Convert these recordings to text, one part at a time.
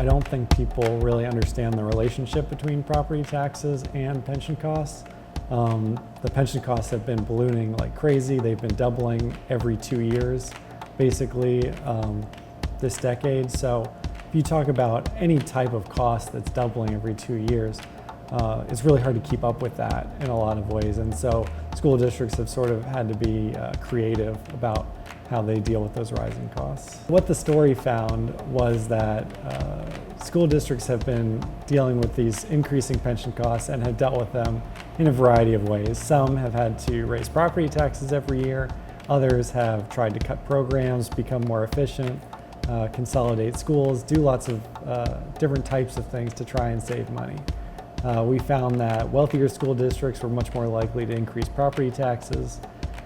I don't think people really understand the relationship between property taxes and pension costs. The pension costs have been ballooning like crazy. They've been doubling every 2 years, basically, this decade. So if you talk about any type of cost that's doubling every 2 years, it's really hard to keep up with that in a lot of ways. And so school districts have sort of had to be creative about how they deal with those rising costs. What the story found was that school districts have been dealing with these increasing pension costs and have dealt with them in a variety of ways. Some have had to raise property taxes every year. Others have tried to cut programs, become more efficient, consolidate schools, do lots of different types of things to try and save money. We found that wealthier school districts were much more likely to increase property taxes,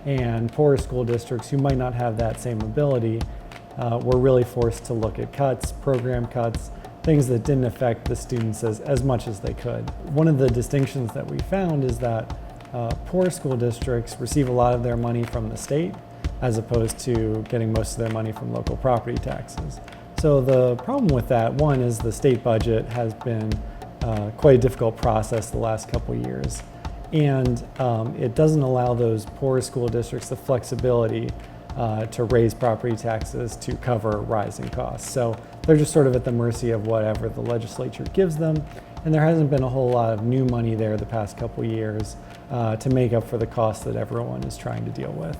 and poorer school districts who might not have that same ability were really forced to look at cuts, program cuts, things that didn't affect the students as much as they could. One of the distinctions that we found is that poor school districts receive a lot of their money from the state as opposed to getting most of their money from local property taxes. So the problem with that, one, is the state budget has been quite a difficult process the last couple years. And it doesn't allow those poor school districts the flexibility to raise property taxes to cover rising costs. So they're just sort of at the mercy of whatever the legislature gives them. And there hasn't been a whole lot of new money there the past couple years to make up for the costs that everyone is trying to deal with.